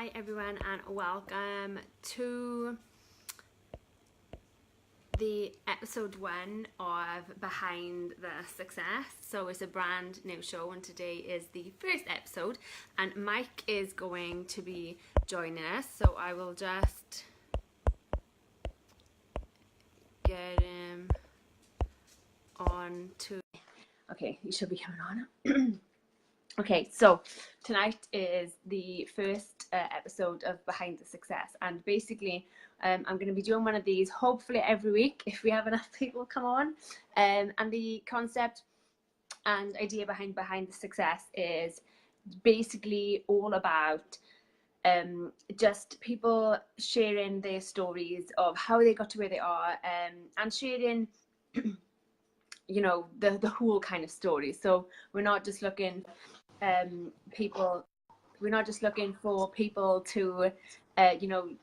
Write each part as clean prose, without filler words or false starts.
Hi everyone and welcome to the episode 1 of Behind the Success. So it's a brand new show and today is the first episode and Mike is going to be joining us, so I will just get him on to... Okay, he should be coming on. Okay, so tonight is the first episode of Behind the Success, and basically I'm going to be doing one of these hopefully every week if we have enough people come on. And the concept and idea behind the Success is basically all about just people sharing their stories of how they got to where they are, and sharing you know the whole kind of story. So we're not just looking for people to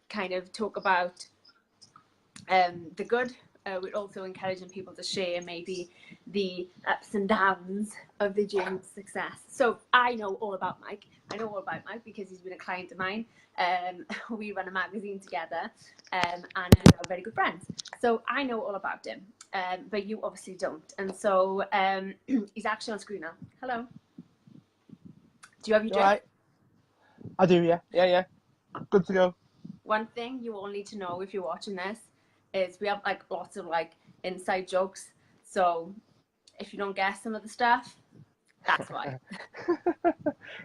kind of talk about the good. We're also encouraging people to share maybe the ups and downs of the journey to success. So I know all about Mike because he's been a client of mine. We run a magazine together, and we are very good friends, so I know all about him, but you obviously don't. And so he's actually on screen now. Hello. Do you have your drink? Right. I do, yeah. Good to go. One thing you all need to know if you're watching this is we have lots of inside jokes. So if you don't guess some of the stuff, that's why.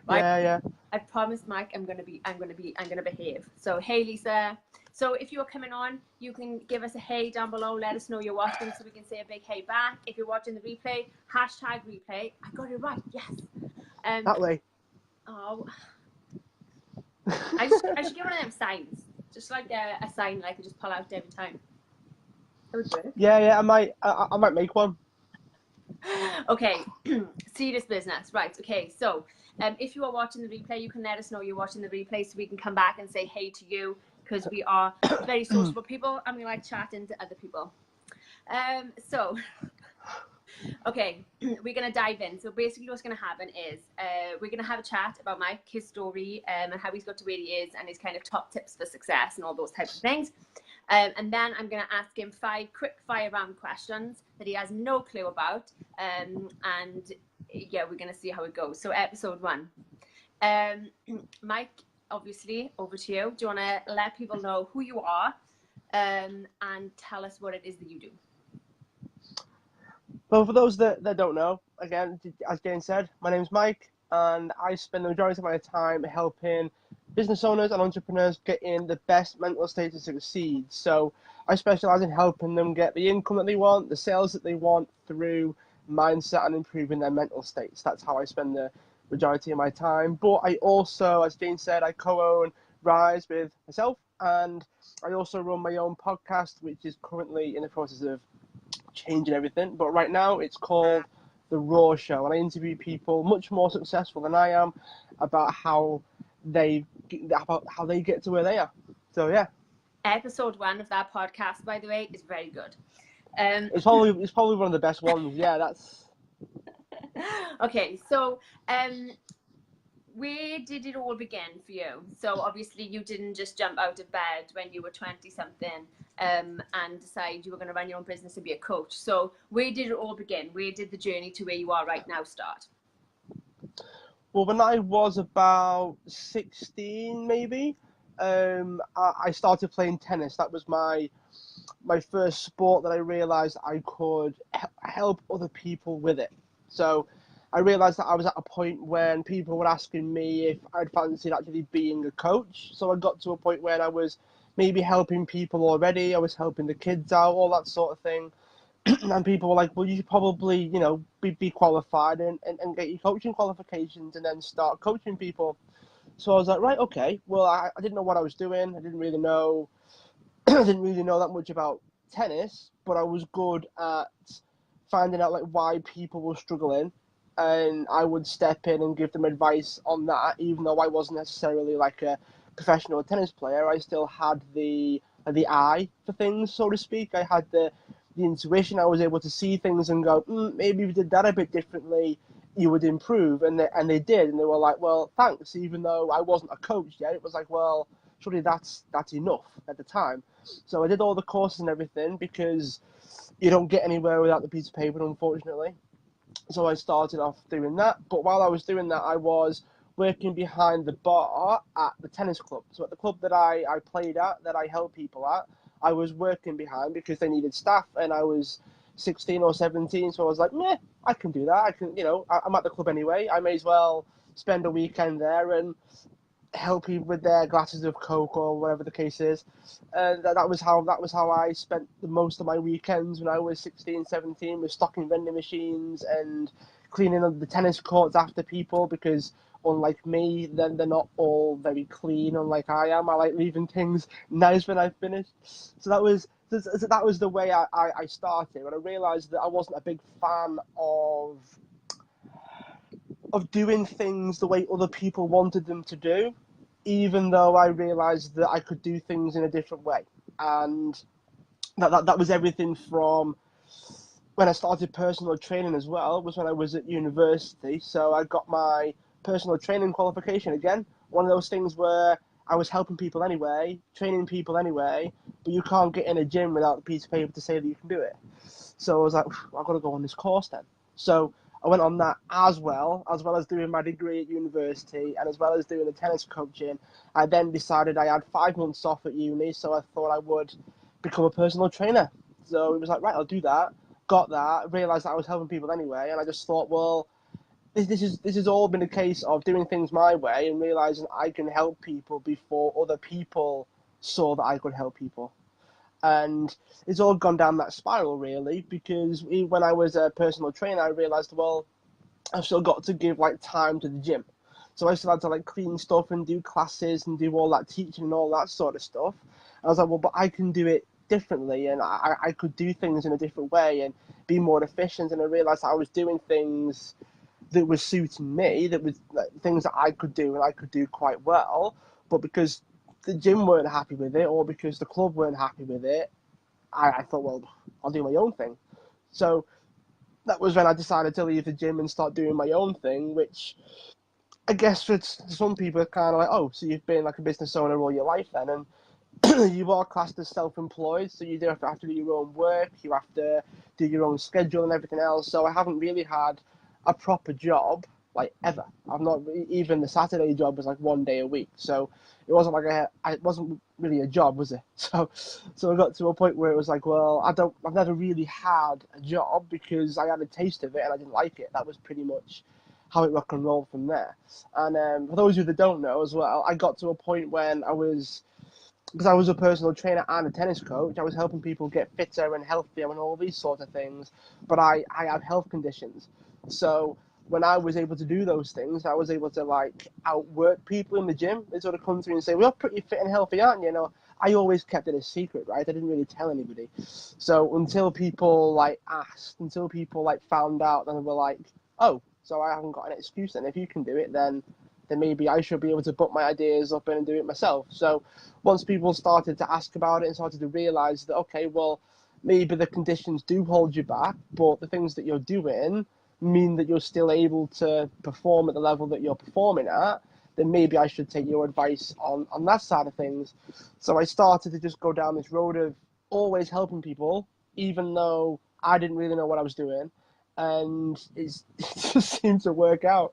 Yeah. I promised Mike I'm gonna behave. So hey Lisa. So if you're coming on, you can give us a hey down below. Let us know you're watching so we can say a big hey back. If you're watching the replay, #replay. I got it right. Yes. That way. Oh, I should get one of them signs, just like a sign I could just pull out every time. That would work. Yeah. I might make one. Okay, serious business, right? Okay, so if you are watching the replay, you can let us know you're watching the replay so we can come back and say hey to you, because we are very sociable people and we like chatting to other people. So. Okay, we're going to dive in. So basically what's going to happen is we're going to have a chat about Mike, his story, and how he's got to where he is and his kind of top tips for success and all those types of things. And then I'm going to ask him 5 quick fire round questions that he has no clue about. And yeah, we're going to see how it goes. So episode 1. Mike, obviously, over to you. Do you want to let people know who you are and tell us what it is that you do? Well, for those that don't know, again, as Jane said, my name's Mike, and I spend the majority of my time helping business owners and entrepreneurs get in the best mental state to succeed. So I specialize in helping them get the income that they want, the sales that they want through mindset and improving their mental states. That's how I spend the majority of my time. But I also, as Jane said, I co-own Rise with myself, and I also run my own podcast, which is currently in the process of changing everything, but right now it's called The Raw Show, and I interview people much more successful than I am about how they get to where they are. So yeah, episode 1 of that podcast, by the way, is very good. It's probably one of the best ones. Yeah, that's okay. So where did it all begin for you? So obviously you didn't just jump out of bed when you were 20 something and decide you were going to run your own business and be a coach. So where did it all begin? Where did the journey to where you are right now start? Well, when I was about 16, maybe, I started playing tennis. That was my first sport that I realized I could help other people with it. So I realized that I was at a point when people were asking me if I'd fancied actually being a coach. So I got to a point where I was maybe helping people already. I was helping the kids out, all that sort of thing. And people were like, well, you should probably, be qualified and get your coaching qualifications and then start coaching people. So I was like, right, okay. Well, I didn't know what I was doing. I didn't really know that much about tennis, but I was good at finding out why people were struggling, and I would step in and give them advice on that. Even though I wasn't necessarily like a professional tennis player, I still had the eye for things, so to speak. I had the intuition. I was able to see things and go, maybe if we did that a bit differently, you would improve, and they did, and they were like, well, thanks, even though I wasn't a coach yet. It was like, well, surely that's enough at the time. So I did all the courses and everything, because you don't get anywhere without the piece of paper, unfortunately. So I started off doing that, but while I was doing that, I was working behind the bar at the tennis club. So at the club that I played at, that I helped people at, I was working behind because they needed staff, and I was 16 or 17, so I was like, meh, I can do that. I can, I'm at the club anyway. I may as well spend a weekend there and help people with their glasses of Coke or whatever the case is. That was how I spent the most of my weekends when I was 16, 17, was stocking vending machines and cleaning up the tennis courts after people, because unlike me, then they're not all very clean, unlike I am. I like leaving things nice when I finish. So that was the way I started. When I realised that I wasn't a big fan of doing things the way other people wanted them to do, even though I realised that I could do things in a different way. And that was everything from when I started personal training as well, was when I was at university. So I got my personal training qualification again. One of those things where I was helping people anyway, training people anyway, but you can't get in a gym without a piece of paper to say that you can do it. So I was like, I've got to go on this course then. So I went on that as well as doing my degree at university, and as well as doing the tennis coaching. I then decided I had 5 months off at uni, so I thought I would become a personal trainer. So it was like, right, I'll do that. Got that, realised that I was helping people anyway, and I just thought, well, this has all been a case of doing things my way and realising I can help people before other people saw that I could help people. And it's all gone down that spiral, really, because when I was a personal trainer, I realised, well, I've still got to give time to the gym. So I still had to clean stuff and do classes and do all that teaching and all that sort of stuff. And I was like, well, but I can do it differently, and I could do things in a different way and be more efficient. And I realised I was doing things that was suiting me, that was things that I could do and I could do quite well. But because the gym weren't happy with it, or because the club weren't happy with it, I thought, well, I'll do my own thing. So that was when I decided to leave the gym and start doing my own thing, which I guess for some people are kind of like, oh, so you've been a business owner all your life then, and you are classed as self-employed, so you do have to do your own work, you have to do your own schedule and everything else. So I haven't really had a proper job ever. I've not, even the Saturday job was 1 day a week, so it wasn't it wasn't really a job, was it? So I got to a point where it was well, I've never really had a job because I had a taste of it and I didn't like it. That was pretty much how it rock and rolled from there. And for those of you that don't know as well, I got to a point when because I was a personal trainer and a tennis coach, I was helping people get fitter and healthier and all these sorts of things, but I have health conditions. So when I was able to do those things, I was able to outwork people in the gym. They sort of come to me and say, well, you're pretty fit and healthy, aren't you? I always kept it a secret, right? I didn't really tell anybody. So until people asked, until people found out, then they were like, oh, so I haven't got an excuse then. If you can do it, then maybe I should be able to put my ideas up and do it myself. So once people started to ask about it and started to realize that, okay, well, maybe the conditions do hold you back, but the things that you're doing mean that you're still able to perform at the level that you're performing at, then maybe I should take your advice on that side of things. So I started to just go down this road of always helping people, even though I didn't really know what I was doing. And it just seemed to work out.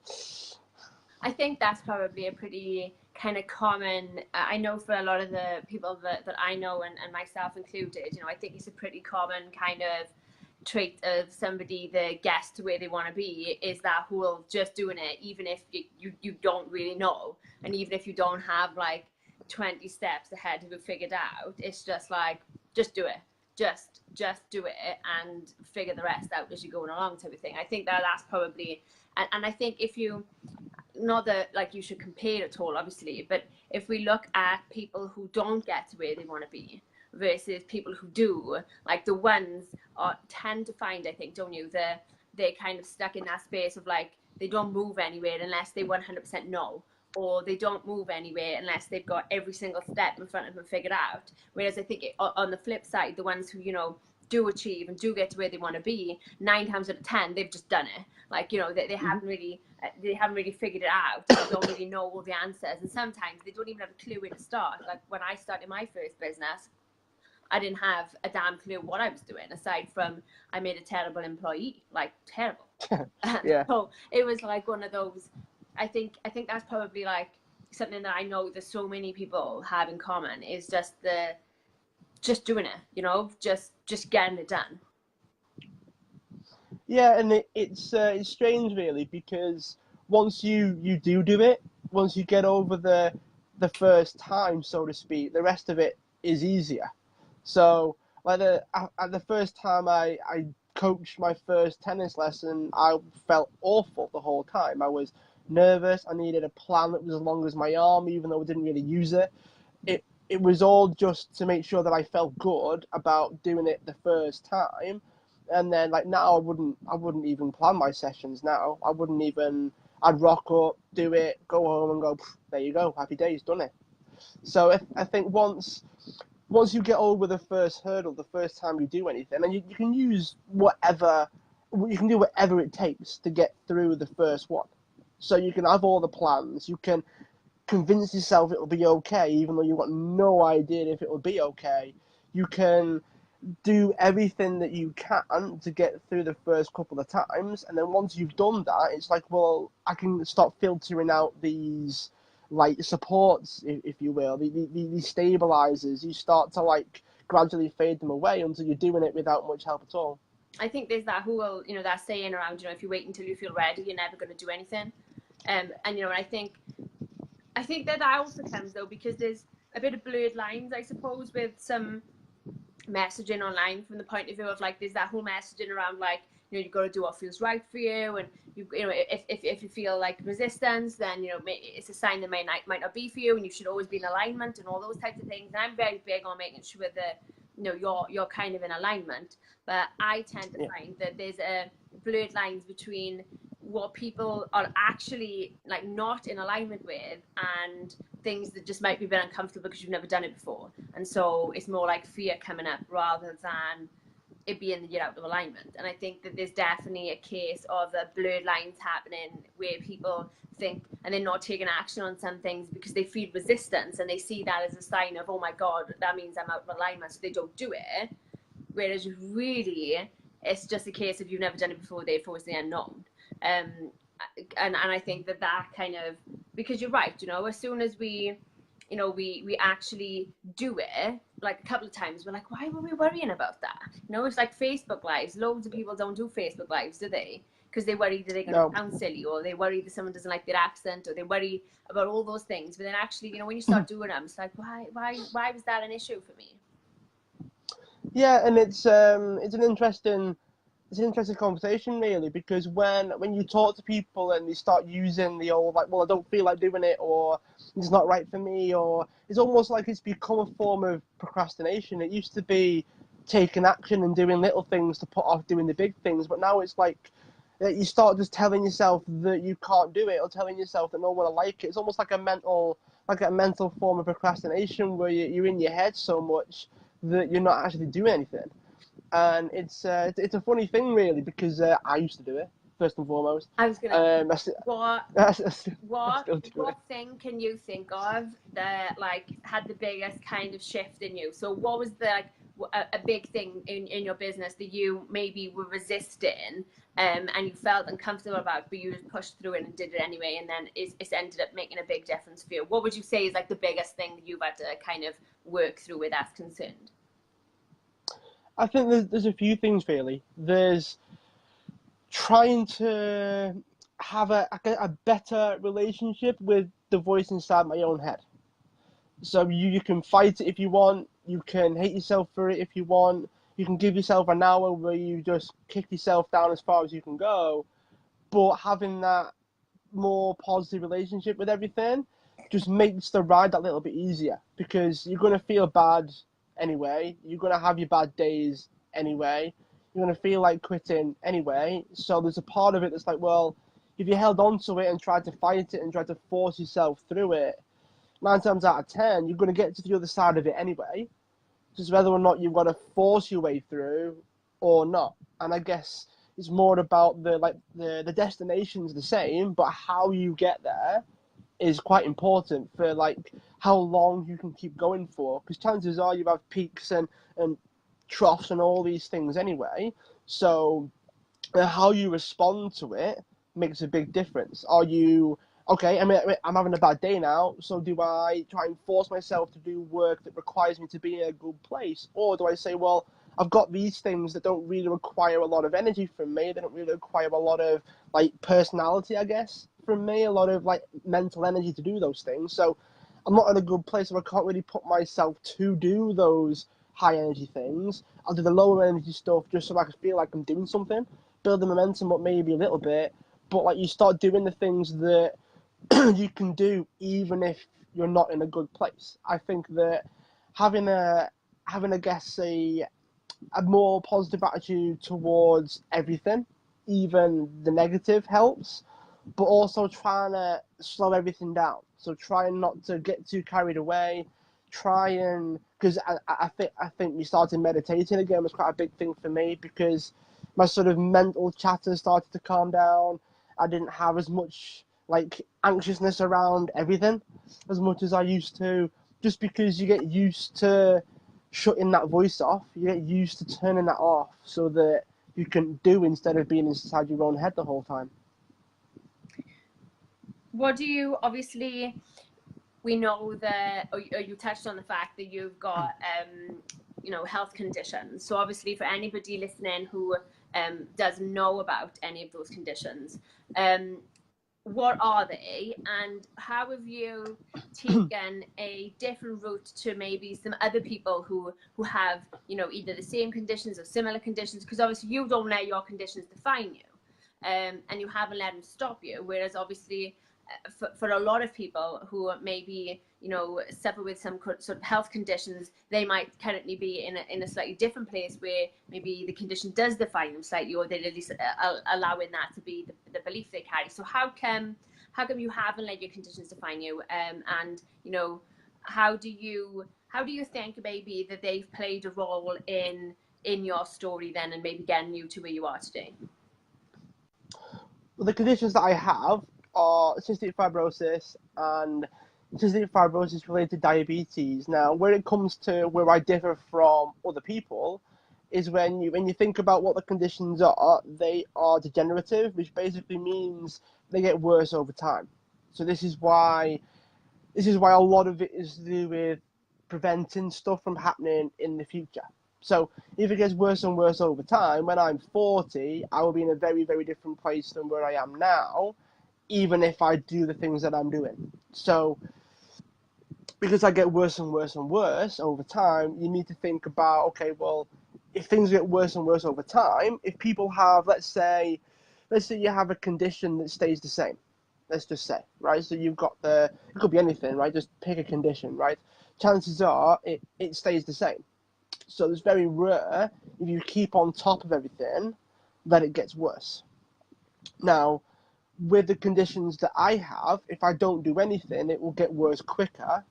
I think that's probably a pretty kind of common, I know for a lot of the people that I know, and myself included, I think it's a pretty common kind of trait of somebody that gets to where they want to be, is that whole just doing it, even if you don't really know, and even if you don't have 20 steps ahead of it figured out, it's just just do it, just do it and figure the rest out as you're going along type of thing. I think that's probably, and I think if you, not that you should compare at all obviously, but if we look at people who don't get to where they want to be versus people who do, the ones tend to find, I think, don't you, they're kind of stuck in that space of they don't move anywhere unless they 100% know, or they don't move anywhere unless they've got every single step in front of them figured out. Whereas I think on the flip side, the ones who do achieve and do get to where they want to be, 9 times out of 10 they've just done it. Like, you know, they haven't really figured it out. They don't really know all the answers, and sometimes they don't even have a clue where to start. Like when I started my first business, I didn't have a damn clue what I was doing, aside from I made a terrible employee, like terrible. Yeah. So it was like one of those. I think that's probably like something that I know that so many people have in common, is just doing it, you know, just getting it done. Yeah, and it's strange really, because once you do it, once you get over the first time, so to speak, the rest of it is easier. So like the first time I coached my first tennis lesson, I felt awful the whole time. I was nervous. I needed a plan that was as long as my arm, even though I didn't really use it. It was all just to make sure that I felt good about doing it the first time. And then like now I wouldn't even plan my sessions now. I'd rock up, do it, go home and go, there you go, happy days, done it. So I think once you get over the first hurdle, the first time you do anything, and you can use you can do whatever it takes to get through the first one. So you can have all the plans, you can convince yourself it'll be okay, even though you've got no idea if it will be okay. You can do everything that you can to get through the first couple of times, and then once you've done that, it's like, well, I can start filtering out these like supports, if you will, these stabilizers. You start to like gradually fade them away until you're doing it without much help at all. I think there's that whole, you know, that saying around, you know, if you wait until you feel ready, you're never going to do anything. And you know, I think that also comes though because there's a bit of blurred lines, I suppose, with some messaging online, from the point of view of like there's that whole messaging around like, you know, you've got to do what feels right for you, and you know, if you feel like resistance, then, you know, it's a sign that might not be for you, and you should always be in alignment and all those types of things. And I'm very big on making sure that, you know, you're kind of in alignment, but I tend to find that there's a blurred lines between what people are actually like not in alignment with and things that just might be a bit uncomfortable because you've never done it before. And so it's more like fear coming up rather than it being that you're out of alignment. And I think that there's definitely a case of the blurred lines happening where people think and they're not taking action on some things because they feel resistance and they see that as a sign of, oh my God, that means I'm out of alignment, so they don't do it. Whereas really, it's just a case of you've never done it before, therefore it's the unknown. And I think that kind of, because you're right, you know, as soon as we actually do it, like a couple of times, we're like, why were we worrying about that? You know, it's like Facebook Lives. Loads of people don't do Facebook Lives, do they? Because they worry that they're going to sound silly, or they worry that someone doesn't like their accent, or they worry about all those things. But then actually, you know, when you start doing them, it's like, why was that an issue for me? Yeah, and it's an interesting conversation really, because when you talk to people and they start using the old like, well, I don't feel like doing it, or it's not right for me, or it's almost like it's become a form of procrastination. It used to be taking action and doing little things to put off doing the big things, but now it's like you start just telling yourself that you can't do it, or telling yourself that no one will like it. It's almost like a mental form of procrastination where you're in your head so much that you're not actually doing anything. And it's a funny thing really, because I used to do it first and foremost. I was gonna. What thing can you think of that like had the biggest kind of shift in you? So what was the like a big thing in your business that you maybe were resisting, and you felt uncomfortable about, but you just pushed through it and did it anyway, and then it's ended up making a big difference for you? What would you say is like the biggest thing that you've had to kind of work through where that's concerned? I think there's a few things really. There's trying to have a better relationship with the voice inside my own head. So you can fight it if you want, you can hate yourself for it if you want, you can give yourself an hour where you just kick yourself down as far as you can go, but having that more positive relationship with everything just makes the ride that little bit easier, because you're going to feel bad anyway, you're going to have your bad days anyway, you're going to feel like quitting anyway. So there's a part of it that's like, well, if you held on to it and tried to fight it and tried to force yourself through it, 9 times out of 10 you're going to get to the other side of it anyway. just whether or not you've got to force your way through or not. And I guess it's more about the destination's the same, but how you get there is quite important for like how long you can keep going for, because chances are you have peaks and troughs and all these things anyway. So how you respond to it makes a big difference. Are you okay? I mean, I'm having a bad day now, so do I try and force myself to do work that requires me to be in a good place, or do I say, well, I've got these things that don't really require a lot of energy from me. They don't really require a lot of like personality, I guess, from me, a lot of like mental energy to do those things. So I'm not in a good place, so I can't really put myself to do those high energy things. I'll do the lower energy stuff just so I can feel like I'm doing something, build the momentum up maybe a little bit. But like you start doing the things that you can do even if you're not in a good place. I think that having I guess a more positive attitude towards everything, even the negative, helps, but also trying to slow everything down. So trying not to get too carried away, because I think me starting meditating again was quite a big thing for me, because my sort of mental chatter started to calm down. I didn't have as much like anxiousness around everything as much as I used to, just because you get used to shutting that voice off, you get used to turning that off so that you can do instead of being inside your own head the whole time. What do you, obviously, we know that, or you touched on the fact that you've got, health conditions. So obviously for anybody listening who doesn't know about any of those conditions, what are they, and how have you taken a different route to maybe some other people who have, either the same conditions or similar conditions? Because obviously you don't let your conditions define you, and you haven't let them stop you, whereas obviously for a lot of people who maybe suffer with some sort of health conditions, they might currently be in a slightly different place where maybe the condition does define them slightly, or they're at least allowing that to be the belief they carry. So how come you haven't let your conditions define you, and how do you think maybe that they've played a role in your story then, and maybe getting you to where you are today? Well, the conditions that I have are cystic fibrosis and cystic fibrosis related diabetes. Now, when it comes to where I differ from other people, is when you think about what the conditions are, they are degenerative, which basically means they get worse over time. So this is why a lot of it is to do with preventing stuff from happening in the future. So if it gets worse and worse over time, when I'm 40, I will be in a very, very different place than where I am now, even if I do the things that I'm doing. So because I get worse and worse and worse over time, you need to think about, okay, well, if things get worse and worse over time, if people have, let's say you have a condition that stays the same, let's just say, right? So you've got it could be anything, right? Just pick a condition, right? Chances are it stays the same. So it's very rare, if you keep on top of everything, that it gets worse. Now, with the conditions that I have, if I don't do anything, it will get worse quicker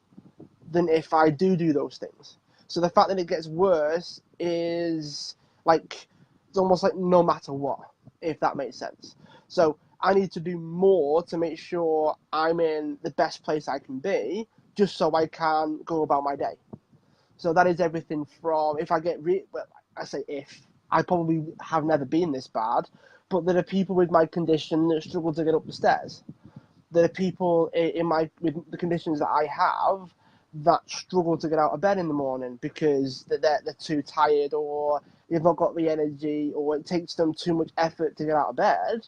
than if I do those things. So the fact that it gets worse is like, it's almost like no matter what, if that makes sense. So I need to do more to make sure I'm in the best place I can be, just so I can go about my day. So that is everything from, if I get, I probably have never been this bad, but there are people with my condition that struggle to get up the stairs. There are people with the conditions that I have that struggle to get out of bed in the morning because they're too tired, or they've not got the energy, or it takes them too much effort to get out of bed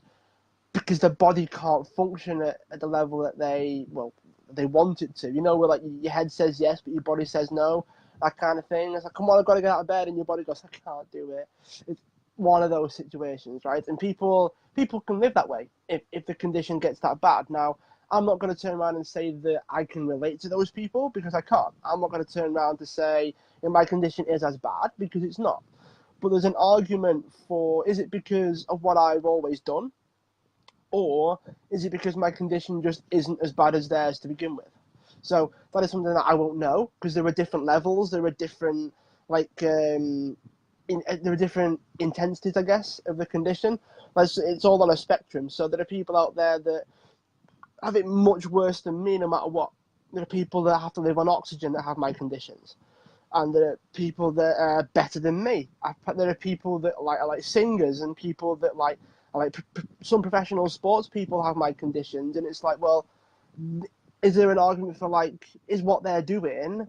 because their body can't function at the level that they want it to. Where like your head says yes, but your body says no, that kind of thing. It's like, come on, I've got to get out of bed, and your body goes, I can't do it. It's one of those situations, right? And people can live that way if the condition gets that bad. Now, I'm not going to turn around and say that I can relate to those people, because I can't. I'm not going to turn around to say my condition is as bad, because it's not. But there's an argument for, is it because of what I've always done, or is it because my condition just isn't as bad as theirs to begin with? So that is something that I won't know, because there are different levels, there are different there are different intensities, I guess, of the condition. Like, it's all on a spectrum. So there are people out there that have it much worse than me, no matter what. There are people that have to live on oxygen that have my conditions, and there are people that are better than me. There are people that are like singers, and people that some professional sports people have my conditions, and it's like, well, is there an argument for like, is what they're doing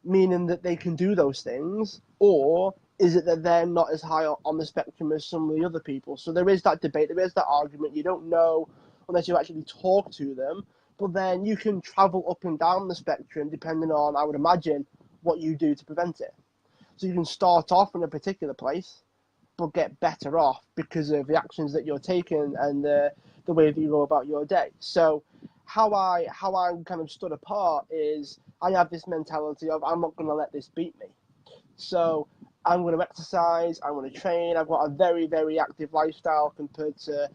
meaning that they can do those things, or is it that they're not as high on the spectrum as some of the other people? So there is that debate, there is that argument. You don't know unless you actually talk to them, but then you can travel up and down the spectrum depending on, I would imagine, what you do to prevent it. So you can start off in a particular place, but get better off because of the actions that you're taking and the way that you go about your day. So how I kind of stood apart is I have this mentality of, I'm not going to let this beat me. So I'm going to exercise, I'm going to train. I've got a very, very active lifestyle compared to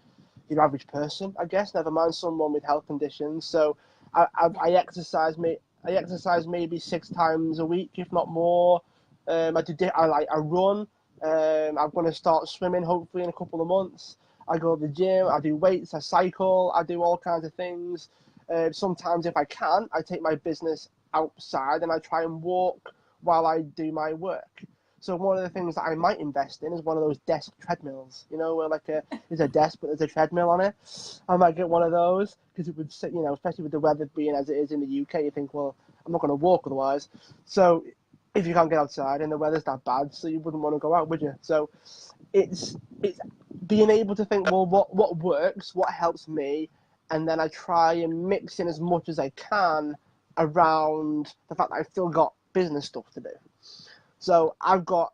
your average person, I guess, never mind someone with health conditions. So I exercise maybe 6 times a week, if not more. I run. I'm going to start swimming hopefully in a couple of months. I go to the gym, I do weights, I cycle, I do all kinds of things. Sometimes if I can, I take my business outside and I try and walk while I do my work. So one of the things that I might invest in is one of those desk treadmills, where there's a desk but there's a treadmill on it. I might get one of those because it would, especially with the weather being as it is in the UK, you think, well, I'm not going to walk otherwise. So if you can't get outside and the weather's that bad, so you wouldn't want to go out, would you? So it's being able to think, well, what works, what helps me, and then I try and mix in as much as I can around the fact that I've still got business stuff to do. So I've got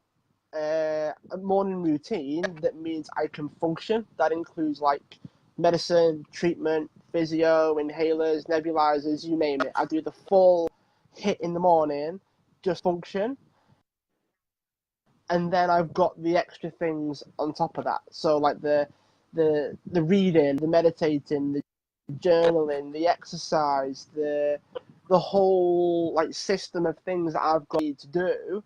a morning routine that means I can function. That includes like medicine, treatment, physio, inhalers, nebulizers, you name it. I do the full hit in the morning, just function. And then I've got the extra things on top of that. So like the reading, the meditating, the journaling, the exercise, the whole like system of things that I've got to do.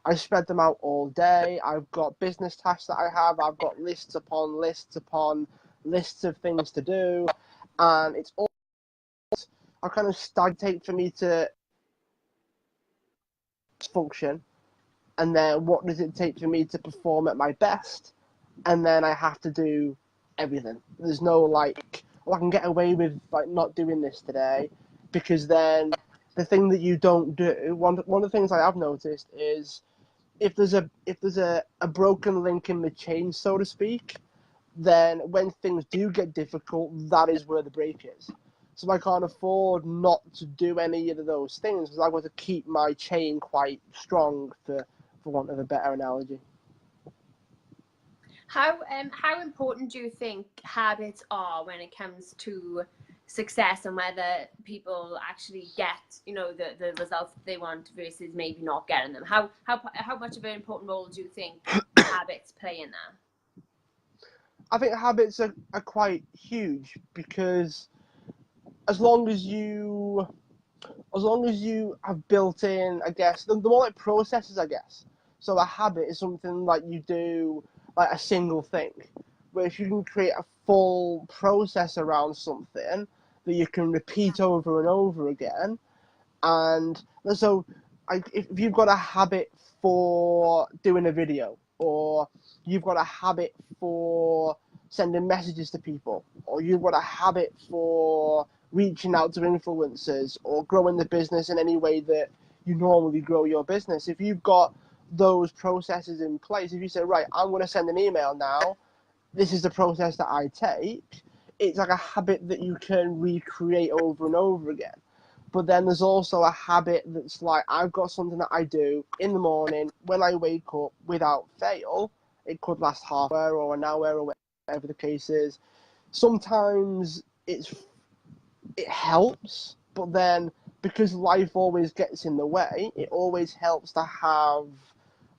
I spread them out all day. I've got business tasks that I have. I've got lists upon lists upon lists of things to do, and it's all I kind of stagnate for me to function. And then what does it take for me to perform at my best? And then I have to do everything. There's no like, I can get away with like not doing this today, because then the thing that you don't do, one of the things I have noticed is if there's a broken link in the chain, so to speak, then when things do get difficult, that is where the break is. So I can't afford not to do any of those things because I've got to keep my chain quite strong, for want of a better analogy. How important do you think habits are when it comes to success and whether people actually get the results they want versus maybe not getting them? How much of an important role do you think habits play in that? I think habits are quite huge, because as long as you have built in, I guess, the more like processes, I guess. So a habit is something like you do like a single thing, where if you can create a full process around something that you can repeat over and over again, and so if you've got a habit for doing a video, or you've got a habit for sending messages to people, or you've got a habit for reaching out to influencers, or growing the business in any way that you normally grow your business, if you've got those processes in place, if you say, right, I'm going to send an email now, this is the process that I take, it's like a habit that you can recreate over and over again. But then there's also a habit that's like, I've got something that I do in the morning when I wake up without fail. It could last half an hour or an hour or whatever the case is. Sometimes it helps, but then because life always gets in the way, it always helps to have,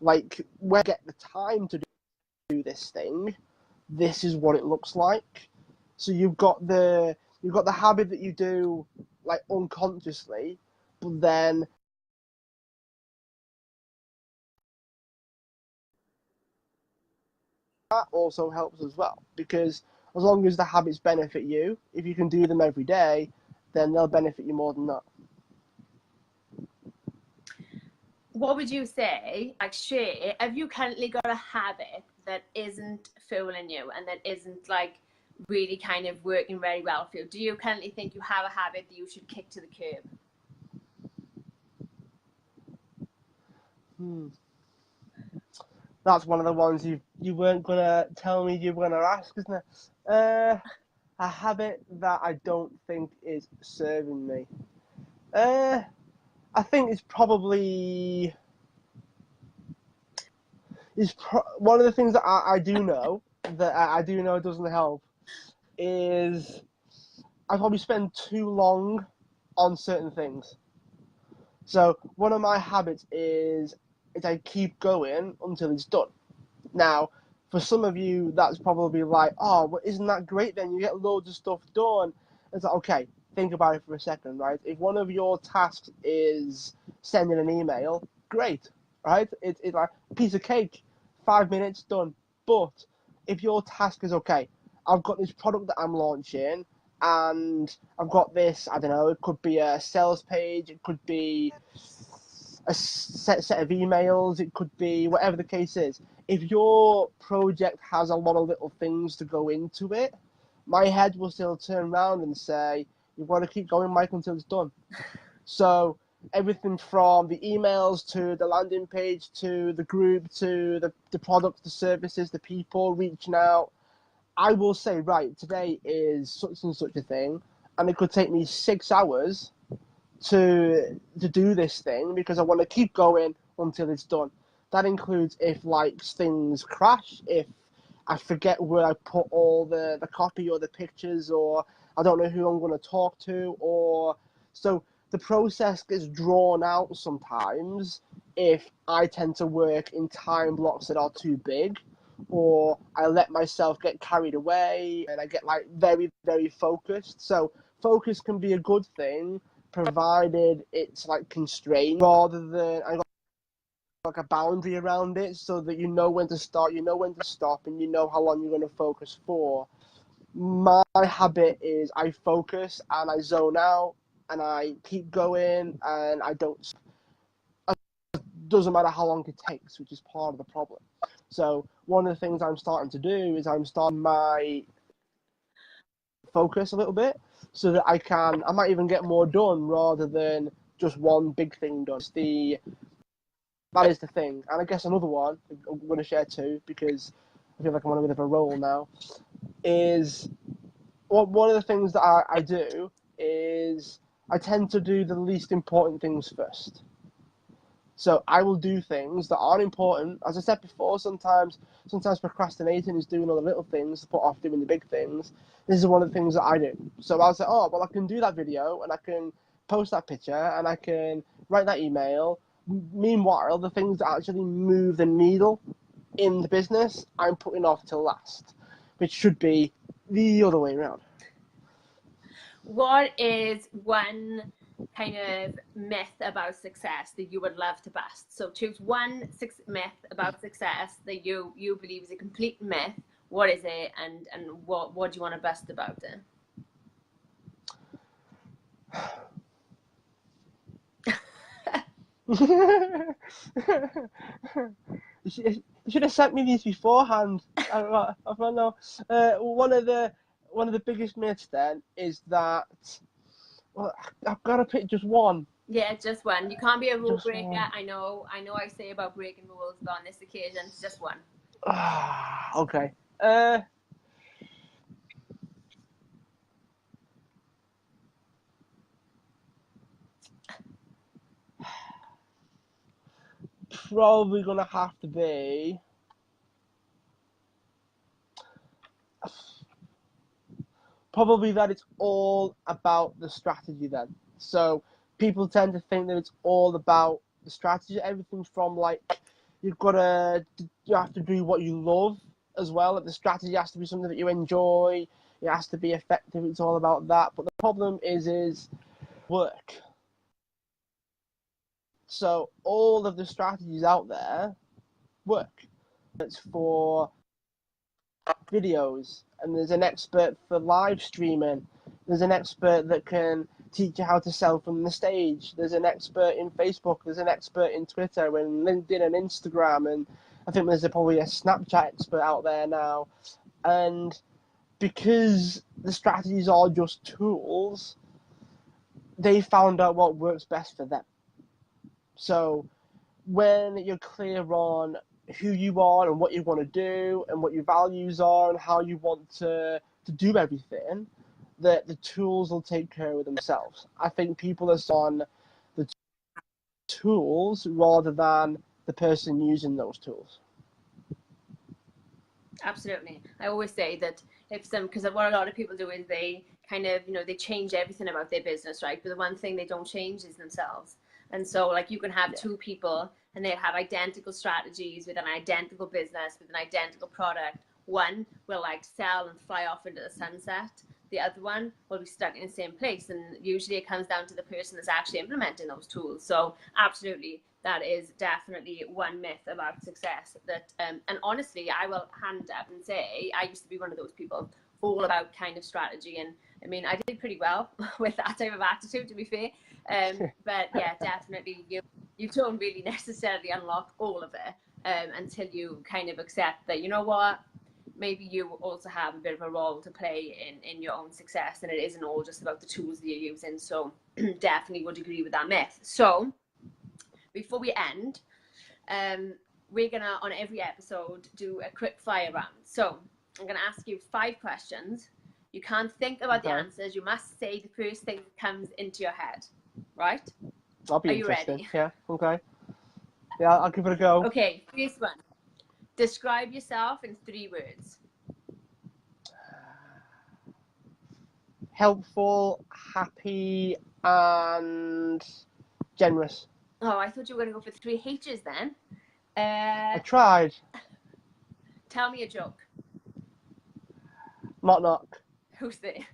like, when I get the time to do this thing, this is what it looks like. So you've got the habit that you do like unconsciously, but then that also helps as well, because as long as the habits benefit you, if you can do them every day, then they'll benefit you more than that. What would you say, like, share, have you currently got a habit that isn't fooling you and that isn't like really kind of working very well for you? Do you currently think you have a habit that you should kick to the curb? That's one of the ones you weren't gonna tell me you were gonna ask, isn't it? A habit that I don't think is serving me. I think it's probably one of the things that I do know that I do know doesn't help is I probably spend too long on certain things. So one of my habits is I keep going until it's done. Now, for some of you, that's probably like, oh, well, isn't that great then? You get loads of stuff done. It's like, okay, think about it for a second, right? If one of your tasks is sending an email, great, right? It's like a piece of cake, 5 minutes, done. But if your task is, okay, I've got this product that I'm launching, and I've got this, I don't know, it could be a sales page, it could be a set of emails, it could be whatever the case is. If your project has a lot of little things to go into it, my head will still turn around and say, you've got to keep going, Mike, until it's done. So everything from the emails to the landing page to the group to the products, the services, the people reaching out, I will say, right, today is such and such a thing, and it could take me 6 hours to do this thing because I want to keep going until it's done. That includes if like things crash, if I forget where I put all the copy or the pictures, or I don't know who I'm going to talk to, or so the process gets drawn out sometimes if I tend to work in time blocks that are too big, or I let myself get carried away and I get like very, very focused. So focus can be a good thing, provided it's like constrained rather than I got like a boundary around it, so that you know when to start, you know when to stop, and you know how long you're going to focus for. My habit is I focus and I zone out and I keep going and I don't. It doesn't matter how long it takes, which is part of the problem. So one of the things I'm starting to do is I'm starting my focus a little bit, so that I might even get more done rather than just one big thing done. That is the thing. And I guess another one I'm going to share too, because I feel like I'm on a bit of a roll now, is one of the things that I do is I tend to do the least important things first. So I will do things that aren't important. As I said before, sometimes procrastinating is doing all the little things to put off doing the big things. This is one of the things that I do. So I'll say, oh, well, I can do that video and I can post that picture and I can write that email. Meanwhile, the things that actually move the needle in the business, I'm putting off till last, which should be the other way around. What is one kind of myth about success that you would love to bust? So choose one myth about success that you believe is a complete myth. What is it, and what do you want to bust about it? You should have sent me these beforehand. I don't know. One of the biggest myths then is that, well, I've got to pick just one. Yeah, just one. You can't be a rule breaker. One. I know I say about breaking rules, but on this occasion, it's just one. Okay. Probably gonna have to be probably that it's all about the strategy then. So people tend to think that it's all about the strategy. Everything from like you have to do what you love as well. Like the strategy has to be something that you enjoy. It has to be effective. It's all about that. But the problem is work. So all of the strategies out there work. It's for videos, and there's an expert for live streaming. There's an expert that can teach you how to sell from the stage. There's an expert in Facebook. There's an expert in Twitter and LinkedIn and Instagram, and I think there's probably a Snapchat expert out there now. And because the strategies are just tools, they found out what works best for them. So when you're clear on who you are and what you want to do and what your values are and how you want to do everything, that the tools will take care of themselves. I think people are on the tools rather than the person using those tools. Absolutely. I always say that because what a lot of people do is they kind of, they change everything about their business, right? But the one thing they don't change is themselves. And so like you can have two people and they have identical strategies with an identical business, with an identical product. One will like sell and fly off into the sunset. The other one will be stuck in the same place. And usually it comes down to the person that's actually implementing those tools. So absolutely, that is definitely one myth about success. That and honestly, I will hand up and say I used to be one of those people, all about kind of strategy. And I mean, I did pretty well with that type of attitude, to be fair. But yeah, definitely, you don't really necessarily unlock all of it until you kind of accept that, you know what, maybe you also have a bit of a role to play in your own success, and it isn't all just about the tools that you're using. So definitely would agree with that myth. So before we end, we're gonna, on every episode, do a quick fire round. So I'm gonna ask you 5 questions. You can't think about the answers. You must say the first thing that comes into your head, right? That'll be Are interesting. you ready? Yeah, okay. Yeah, I'll give it a go. Okay, first one. Describe yourself in 3 words. Helpful, happy, and generous. Oh, I thought you were going to go for 3 H's then. I tried. Tell me a joke. Knock knock. Who's there?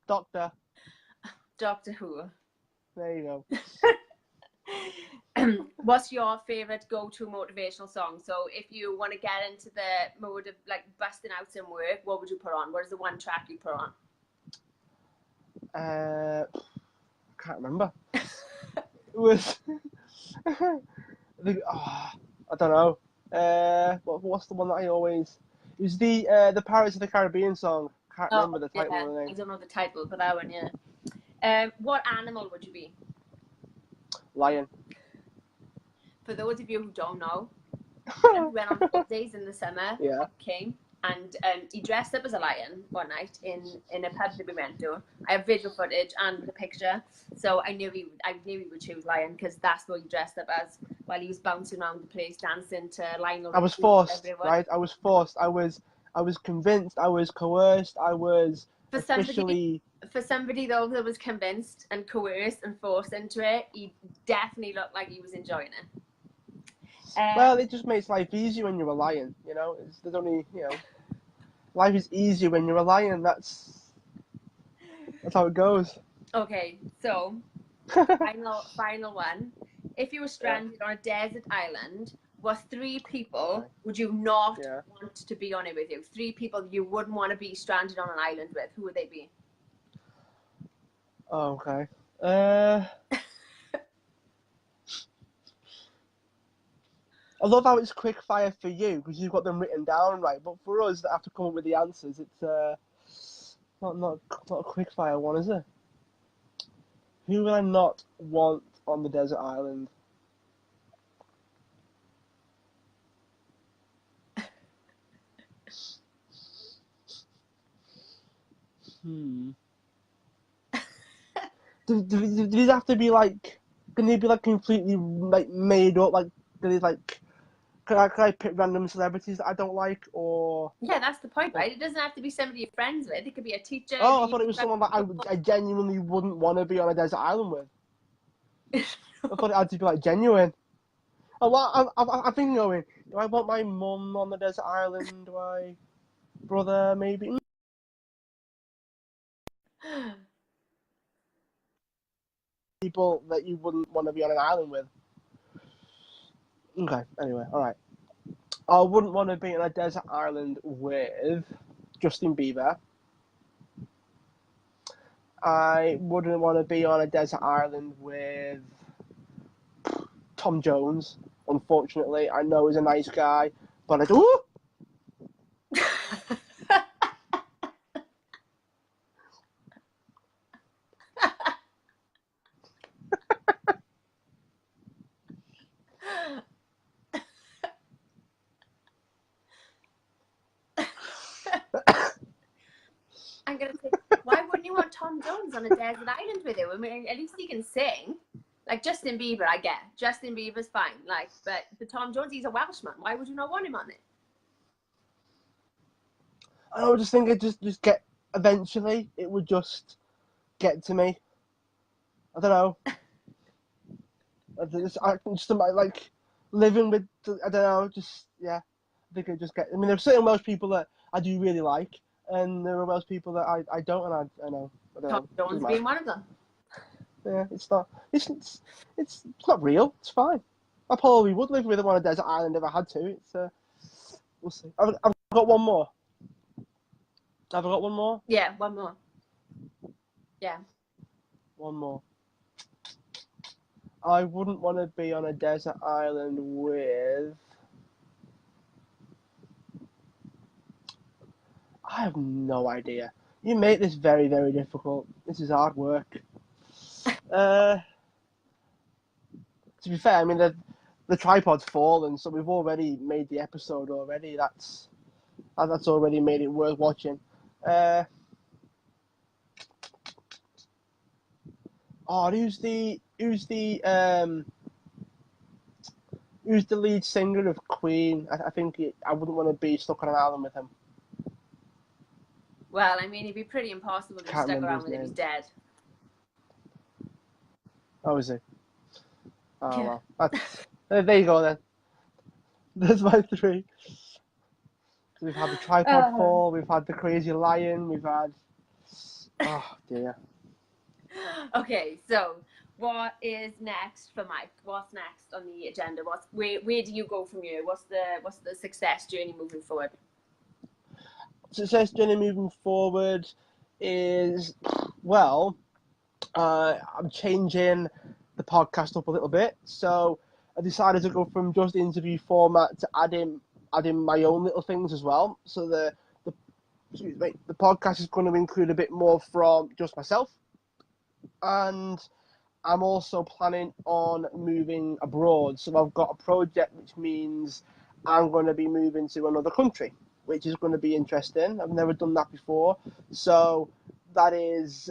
Doctor. Doctor Who. There you go. What's your favorite go-to motivational song? So if you want to get into the mode of like busting out some work, what would you put on? What is the one track you put on? I can't remember. It was I don't know. What's the one that I always? It was the Pirates of the Caribbean song. Can't remember the title of the name. I don't know the title for that one. Yeah. What animal would you be? Lion. For those of you who don't know, we went on holidays in the summer. Yeah. Came and he dressed up as a lion one night in a pub that we went to. I have visual footage and the picture, so I knew he would choose lion because that's what he dressed up as while he was bouncing around the place dancing to Lionel. I was forced, right? I was forced. I was convinced. I was coerced. I was officially. For somebody though that was convinced and coerced and forced into it, he definitely looked like he was enjoying it. Well, it just makes life easier when you're a lion, you know. There's only, life is easier when you're a lion. That's how it goes. Okay, so final one. If you were stranded on a desert island, what 3 people would you not want to be on it with you? 3 people you wouldn't want to be stranded on an island with. Who would they be? Oh, okay. I love how it's quick fire for you because you've got them written down right, but for us that have to come up with the answers, it's not a quick fire one, is it? Who would I not want on the desert island? Do these have to be like? Can they be like completely like made up? Like, do they like? Can I pick random celebrities that I don't like, or? Yeah, that's the point, right? It doesn't have to be somebody you're friends with. It could be a teacher. Oh, I thought it was someone that I genuinely wouldn't want to be on a desert island with. I thought it had to be like genuine. I'm thinking going, do I want my mum on the desert island? Do I, brother maybe? People that you wouldn't want to be on an island with. Okay, anyway, alright. I wouldn't want to be on a desert island with Justin Bieber. I wouldn't want to be on a desert island with Tom Jones. Unfortunately, I know he's a nice guy, but I do. I'm gonna say, why wouldn't you want Tom Jones on a desert island with you? I mean, at least he can sing. Like Justin Bieber, I get. Justin Bieber's fine. Like, but Tom Jones, he's a Welshman. Why would you not want him on it? I would just think it just get eventually. It would just get to me. I don't know. I just like living with. I don't know. Just yeah. I think it just get. I mean, there's certain Welsh people that I do really like, and there are Welsh people that I don't, and I know. I don't Tom know. Jones being one of them. Yeah, it's not. It's not real. It's fine. I probably would live with him on a desert island if I had to. It's we'll see. I've got one more. Have I got one more? Yeah, one more. Yeah. One more. I wouldn't want to be on a desert island with. I have no idea. You make this very, very difficult. This is hard work. To be fair, I mean the tripod's fallen, so we've already made the episode already. That's already made it worth watching. Who's the lead singer of Queen? I think I wouldn't want to be stuck on an island with him. Well, I mean, it'd be pretty impossible to be stuck around with him. He's dead. Oh, is he? Oh, Yeah. well. There you go, then. There's my three. So we've had the tripod fall, we've had the crazy lion, we've had... Oh, dear. Okay, so what is next for Mike? What's next on the agenda? Where do you go from here? What's the success journey moving forward? Success journey moving forward is, well, I'm changing the podcast up a little bit. So I decided to go from just interview format to adding my own little things as well. So the podcast is going to include a bit more from just myself. And I'm also planning on moving abroad. So I've got a project which means I'm going to be moving to another country, which is going to be interesting. I've never done that before. So that is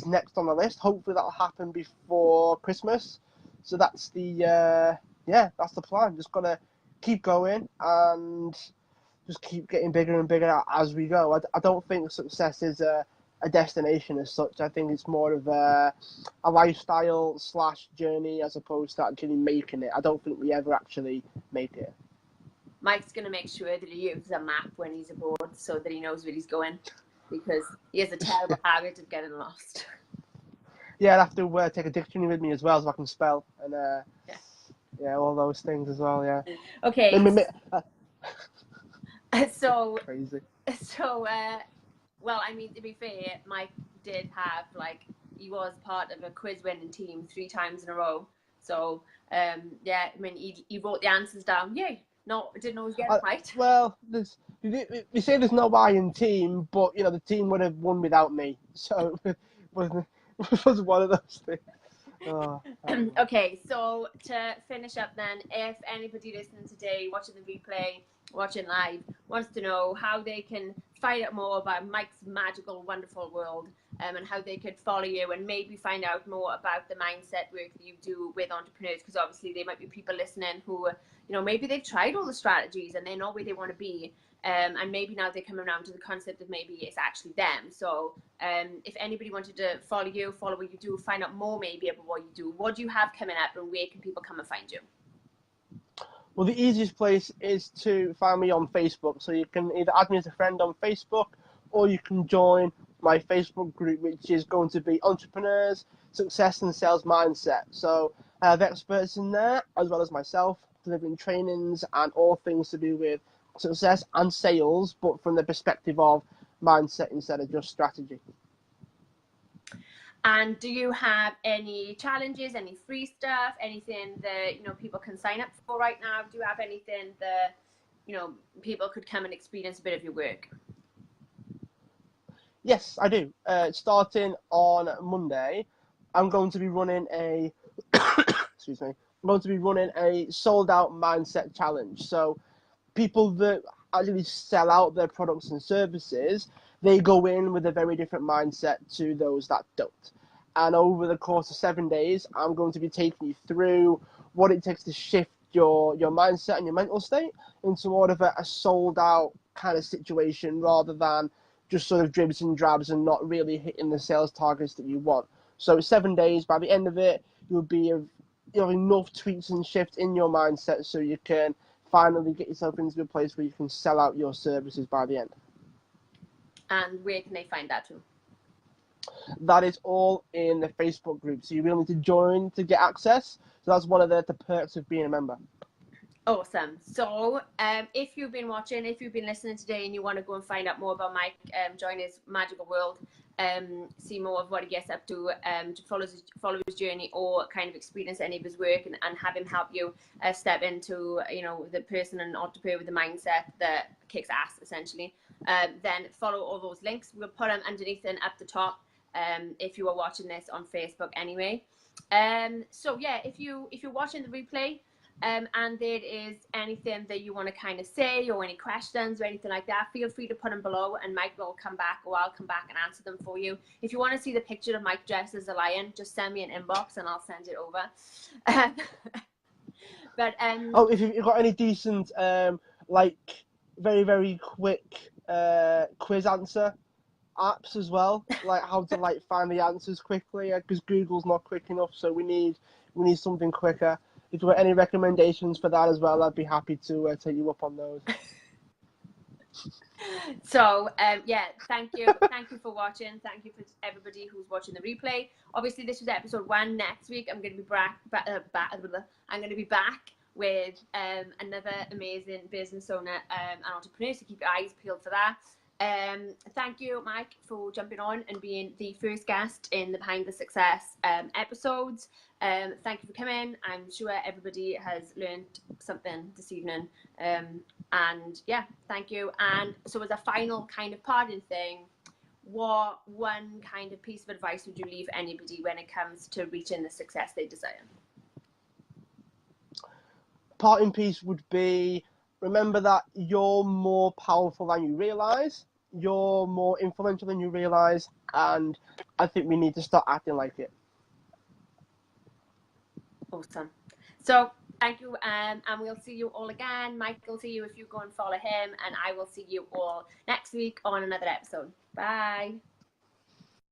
next on the list. Hopefully that'll happen before Christmas. So that's that's the plan. Just gonna keep going and just keep getting bigger and bigger as we go. I don't think success is a destination as such. I think it's more of a lifestyle / journey as opposed to actually making it. I don't think we ever actually make it. Mike's going to make sure that he uses a map when he's abroad so that he knows where he's going, because he has a terrible habit of getting lost. Yeah, I'd have to take a dictionary with me as well so I can spell and all those things as well. Yeah. Okay. So crazy. So well, I mean, to be fair, Mike did have he was part of a quiz winning team 3 times in a row. So I mean, he wrote the answers down. Yay. No, didn't always get it right. Well, we say there's no I in team, but the team would have won without me. So it was one of those things. Oh, okay, so to finish up then, if anybody listening today, watching the replay, watching live, wants to know how they can find out more about Mike's magical, wonderful world, and how they could follow you and maybe find out more about the mindset work that you do with entrepreneurs, because obviously there might be people listening who, maybe they've tried all the strategies and they know where they want to be, and maybe now they're coming around to the concept of maybe it's actually them. So if anybody wanted to follow you, follow what you do, find out more maybe about what you do, what do you have coming up, and where can people come and find you? Well, the easiest place is to find me on Facebook. So you can either add me as a friend on Facebook, or you can join my Facebook group, which is going to be Entrepreneurs, Success and Sales Mindset. So I have experts in there, as well as myself. delivering trainings and all things to do with success and sales, but from the perspective of mindset instead of just strategy. And do you have any challenges, any free stuff, anything that, you know, people can sign up for right now? Do you have anything that, you know, people could come and experience a bit of your work? Yes, I do. Starting on Monday, I'm going to be running a excuse me. I'm going to be running a sold out mindset challenge. So people that actually sell out their products and services, they go in with a very different mindset to those that don't. And over the course of 7 days, I'm going to be taking you through what it takes to shift your mindset and your mental state into more of a sold out kind of situation rather than just sort of dribs and drabs and not really hitting the sales targets that you want. So 7 days, by the end of it, you'll have enough tweaks and shifts in your mindset so you can finally get yourself into a place where you can sell out your services by the end. And where can they find that too? That is all in the Facebook group. So you will need to join to get access. So that's one of the perks of being a member. Awesome. So if you've been watching, if you've been listening today and you want to go and find out more about Mike, join his magical world, see more of what he gets up to follow his journey, or kind of experience any of his work and have him help you step into, you know, the person and entrepreneur with the mindset that kicks ass, essentially. Then follow all those links. We'll put them underneath and up the top if you are watching this on Facebook anyway. So yeah, if you're watching the replay, and there is anything that you want to kind of say or any questions or anything like that, feel free to put them below and Mike will come back, or I'll come back and answer them for you. If you want to see the picture of Mike dressed as a lion, just send me an inbox and I'll send it over. But oh, if you've got any decent like very, very quick quiz answer apps as well, like how to like find the answers quickly, because Google's not quick enough, so we need something quicker. If you've got any recommendations for that as well, I'd be happy to take you up on those. So yeah, thank you for watching. Thank you for everybody who's watching the replay. Obviously this was episode 1. Next week I'm going to be I'm going to be back with another amazing business owner and entrepreneur, so keep your eyes peeled for that. Thank you, Mike, for jumping on and being the first guest in the Behind the Success episodes. Thank you for coming. I'm sure everybody has learned something this evening. And yeah, thank you. And so as a final kind of parting thing, what one kind of piece of advice would you leave anybody when it comes to reaching the success they desire? Parting piece would be, remember that you're more powerful than you realize, you're more influential than you realize, and I think we need to start acting like it. Awesome. So thank you, and we'll see you all again. Mike will see you if you go and follow him, and I will see you all next week on another episode. Bye.